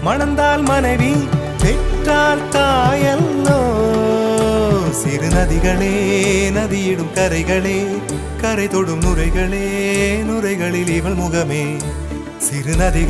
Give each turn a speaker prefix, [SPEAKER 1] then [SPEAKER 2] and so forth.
[SPEAKER 1] மணந்தால் மனைவி பெற்றால் தாயல்லோ சிறு நதிகளே நதியிடும் கரைகளே கரை தொடும் நுரைகளே நுரைகளில் இவள் முகமே சிறு நதிகள்